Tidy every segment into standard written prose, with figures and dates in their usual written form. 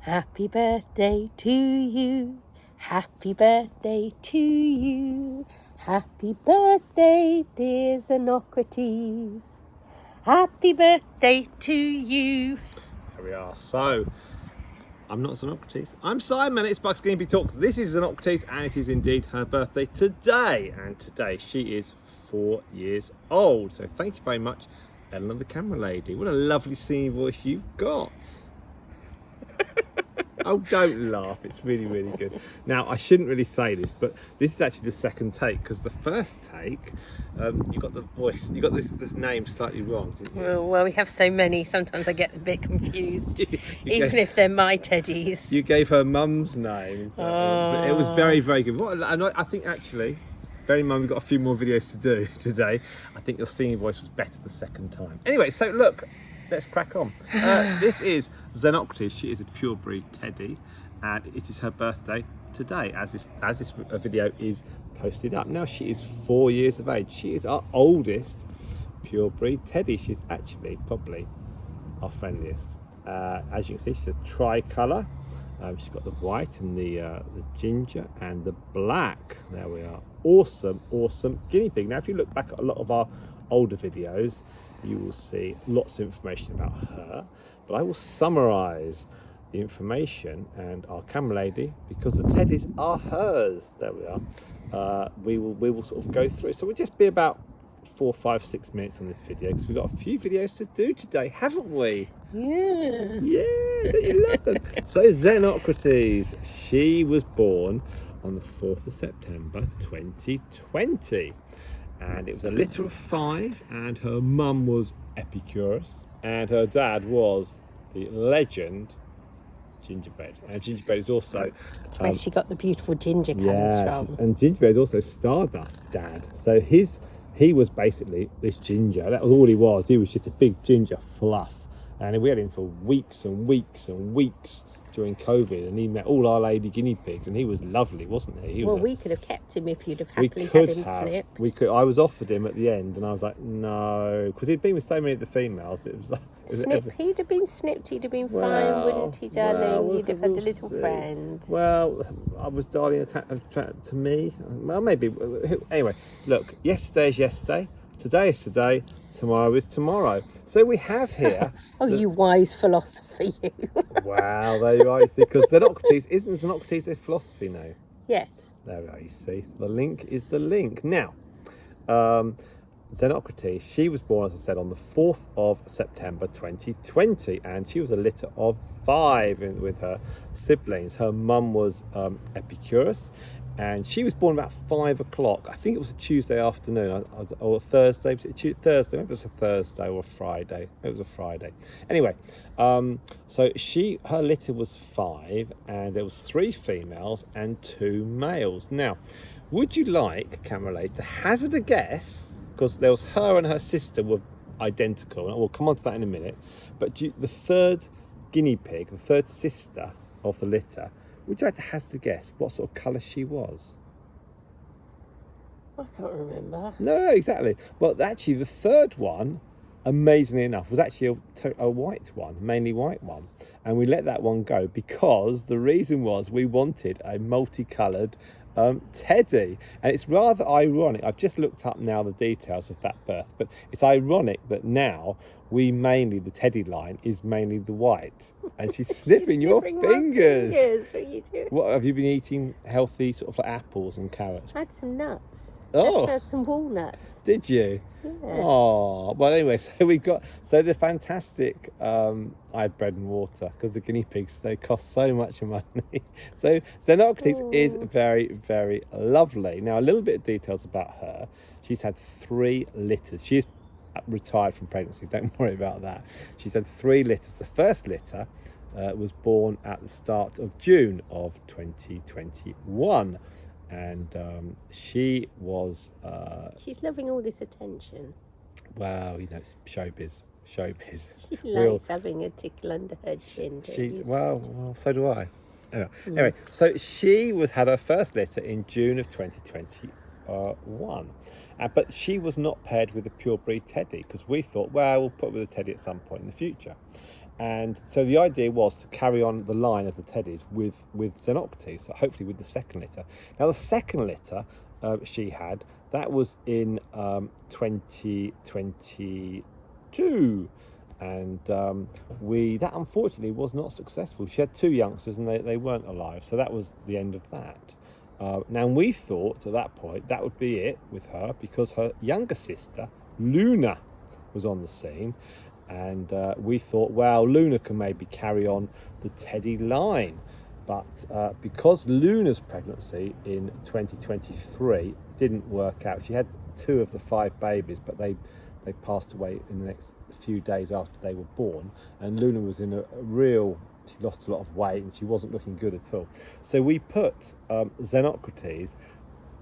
Happy birthday to you. Happy birthday to you. Happy birthday, dear Xenocrates. Happy birthday to you. There we are. So, I'm not Xenocrates. I'm Simon. It's Bucks Guinea Pig Talks. This is Xenocrates, and it is indeed her birthday today. And today she is 4 years old. So thank you very much, Ellen, the camera lady. What a lovely singing voice you've got. Oh, don't laugh. It's really, really good. Now, I shouldn't really say this, but this is actually the second take, because the first take, you got the voice, you got this name slightly wrong, didn't you? Well, we have so many, sometimes I get a bit confused, even if they're my teddies. You gave her mum's name. But it was very, very good. And I think actually, bearing in mind we've got a few more videos to do today, I think your singing voice was better the second time. Anyway, so look, let's crack on. This is Xenocrates. She is a pure breed teddy, and it is her birthday today as this video is posted up. Now she is 4 years of age. She is our oldest pure breed teddy. She's actually probably our friendliest. As you can see, she's a tricolour. She's got the white and the ginger and the black. There we are. Awesome guinea pig. Now if you look back at a lot of our older videos, you will see lots of information about her, but I will summarise the information, and our camera lady, because the teddies are hers, there we are, we will sort of go through. So we'll just be about 4, 5, 6 minutes on this video, because we've got a few videos to do today, haven't we? Yeah. Don't you love them? So Xenocrates, she was born on the 4th of September 2020. And it was a litter of 5, and her mum was Epicurus, and her dad was the legend Gingerbread. And Gingerbread is also... That's where she got the beautiful ginger colours from. And Gingerbread is also Stardust's dad. So he was basically this ginger. That was all he was. He was just a big ginger fluff. And we had him for weeks and weeks and weeks during COVID, and he met all our lady guinea pigs, and he was lovely, wasn't he? We could have kept him if you'd have happily had him snipped. We could. I was offered him at the end, and I was like, no, because he'd been with so many of the females. It was like He'd have been snipped. He'd have been fine, wouldn't he, darling? You'd have had a little friend. Well, I was darling attracted to me. Well, maybe. Anyway, look. Yesterday is yesterday. Today is today. Tomorrow is tomorrow. So we have here... you wise philosopher, you. Wow, there you are, you see, because Xenocrates, isn't Xenocrates a philosophy now? Yes. There we are, you see. The link is the link. Now, Xenocrates, she was born, as I said, on the 4th of September 2020, and she was a litter of 5 with her siblings. Her mum was Epicurus, and she was born about 5 o'clock. I think it was a Tuesday afternoon or a Thursday. Was it Thursday? Maybe it was a Thursday or a Friday. It was a Friday. Anyway, so her litter was 5, and there was 3 females and 2 males. Now, would you like, camera lady, to hazard a guess? Because there was her and her sister were identical, and we'll come on to that in a minute. But the third guinea pig, the third sister of the litter, would you like to hazard a guess what sort of colour she was? I can't remember. No, exactly. Well, actually, the third one, amazingly enough, was actually a white one, mainly white one. And we let that one go because the reason was we wanted a multicoloured teddy. And it's rather ironic. I've just looked up now the details of that birth, but it's ironic that now the teddy line is mainly the white. And she's sniffing your fingers. What are you doing? What, have you been eating healthy sort of like apples and carrots? I had some nuts. Oh. I had some walnuts. Did you? Yeah. Oh, well, anyway, so the fantastic, I had bread and water because the guinea pigs, they cost so much money. So Xenocrates is very, very lovely. Now, a little bit of details about her. She's had 3 litters. She's retired from pregnancy, don't worry about that. She's had 3 litters. The first litter was born at the start of June of 2021. And she was... she's loving all this attention. Wow, it's showbiz. She likes having a tickle under her chin. Well, so do I. Anyway, so she had her first litter in June of 2021. But she was not paired with a pure breed teddy because we thought, well, we'll put it with a teddy at some point in the future. And so the idea was to carry on the line of the Teddies with Xenocrates, so hopefully with the second litter. Now the second litter she had, that was in 2022, and that unfortunately was not successful. She had 2 youngsters and they weren't alive, so that was the end of that. Now we thought at that point that would be it with her, because her younger sister Luna was on the scene, and we thought, well, Luna can maybe carry on the Teddy line. But because Luna's pregnancy in 2023 didn't work out, she had 2 of the 5 babies, but they passed away in the next few days after they were born, and Luna was in she lost a lot of weight and she wasn't looking good at all. So we put Xenocrates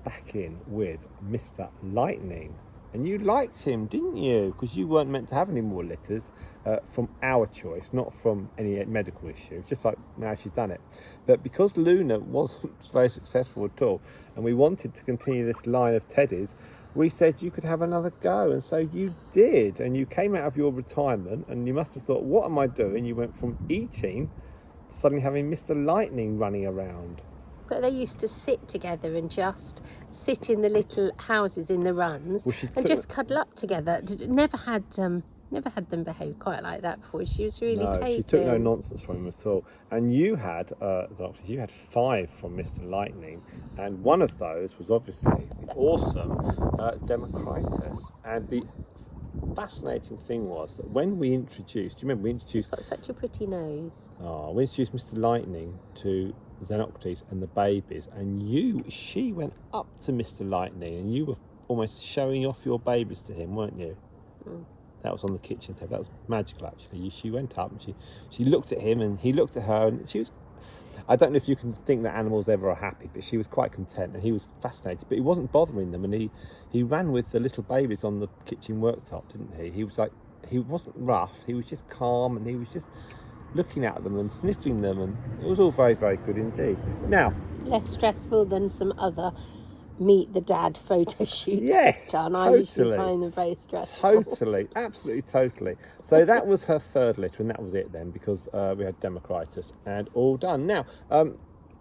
back in with Mr. Lightning. And you liked him, didn't you? Because you weren't meant to have any more litters from our choice, not from any medical issue. It's just like, now she's done it. But because Luna wasn't very successful at all, and we wanted to continue this line of Teddies, we said you could have another go. And so you did. And you came out of your retirement, and you must have thought, what am I doing? You went from eating to suddenly having Mr. Lightning running around. But they used to sit together and just sit in the little houses in the runs and just cuddle up together. Never had them behave quite like that before. She was really taken. She took no nonsense from him at all. And you had 5 from Mr. Lightning, and one of those was obviously the awesome Xenocrates. And the fascinating thing was that when we introduced, do you remember we introduced? She's got such a pretty nose. Oh, we introduced Mr. Lightning to Xenocrates and the babies, and she went up to Mr. Lightning, and you were almost showing off your babies to him, weren't you? That was on the kitchen table. That was magical, actually. She went up and she looked at him, and he looked at her, and she was, I don't know if you can think that animals ever are happy, but she was quite content, and he was fascinated, but he wasn't bothering them, and he ran with the little babies on the kitchen worktop, didn't he? He was like, he wasn't rough, he was just calm, and he was just looking at them and sniffing them, and it was all very, very good indeed. Now, less stressful than some other meet the dad photo shoots. Yes, done. totally. I usually find them very stressful. Totally, absolutely, totally. So that was her 3rd litter, and that was it then, because we had Xenocrates and all done. Now,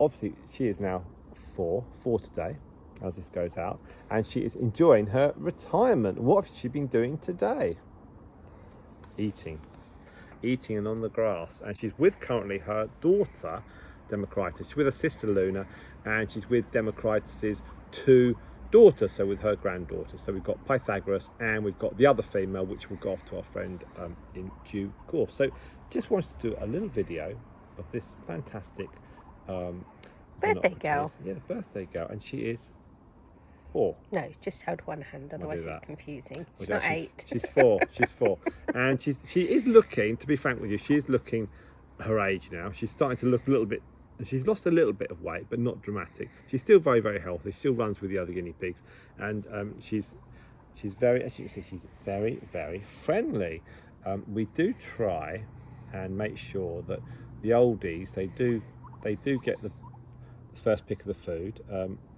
obviously, she is now 4 today, as this goes out, and she is enjoying her retirement. What has she been doing today? Eating and on the grass, and she's with currently her daughter Xenocrates. She's with her sister Luna, and she's with Xenocrates' 2 daughters, so with her granddaughter. So we've got Pythagoras, and we've got the other female, which will go off to our friend in due course. So just wanted to do a little video of this fantastic Birthday girl. Yeah, the birthday girl, and she is 4. No, just hold one hand, otherwise it's confusing. She's not 8. She's 4. She's 4, and she is looking. To be frank with you, she is looking her age now. She's starting to look a little bit. She's lost a little bit of weight, but not dramatic. She's still very, very healthy. She still runs with the other guinea pigs, and she's very, as you can see, she's very, very friendly. We do try and make sure that the oldies they do get the first pick of the food.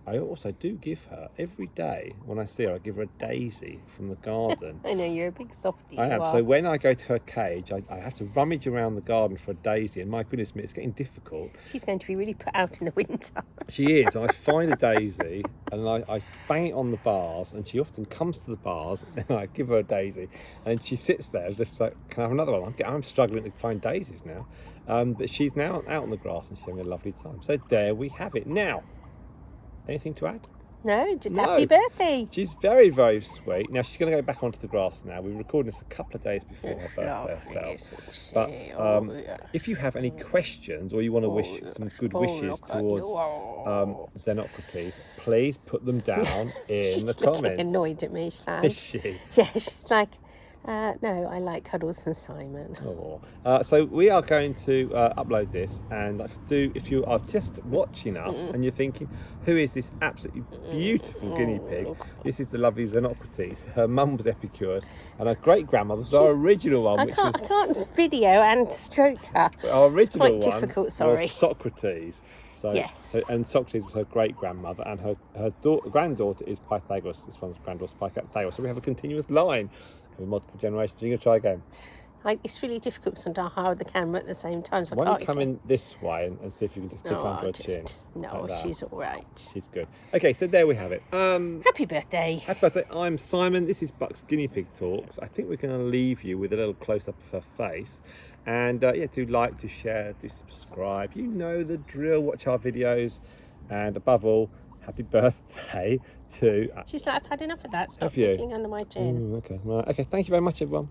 I also do give her, every day when I see her, I give her a daisy from the garden. I know, you're a big softie. I am. So when I go to her cage, I have to rummage around the garden for a daisy, and my goodness me, it's getting difficult. She's going to be really put out in the winter. She is. I find a daisy, and I bang it on the bars, and she often comes to the bars, and I give her a daisy, and she sits there just like, can I have another one? I'm struggling to find daisies now. But she's now out on the grass, and she's having a lovely time. So there we have it. Now, anything to add? No, just happy birthday. She's very, very sweet. Now, she's going to go back onto the grass now. We're recording this a couple of days before her birthday herself. But if you have any questions, or you want to wish some good wishes towards Xenocrates, please put them down in the comments. She's annoyed at me, Is she? Yeah, she's like, no, I like cuddles from Simon. So we are going to upload this, and I could do, if you are just watching us and you're thinking, who is this absolutely beautiful guinea pig? This is the lovely Xenocrates. Her mum was Epicurus, and her great grandmother was our original one. I can't video and stroke her. Our original it's quite difficult, sorry. Was Socrates. So, yes. And Socrates was her great grandmother, and her granddaughter is Pythagoras. This one's granddaughter Pythagoras. So we have a continuous line with multiple generations. You're going to try again? It's really difficult because I'm trying to hold the camera at the same time. So Why I don't can't you come in this way and see if you can just tick under her chin? No, like that. she's all right. She's good. Okay, so there we have it. Happy birthday. Happy birthday. I'm Simon. This is Buck's Guinea Pig Talks. I think we're going to leave you with a little close-up of her face. And yeah, do like, do share, do subscribe. You know the drill. Watch our videos. And above all, happy birthday to... She's like, I've had enough of that. Stop Have you? ticking under my chin. Okay, right. Okay, thank you very much, everyone.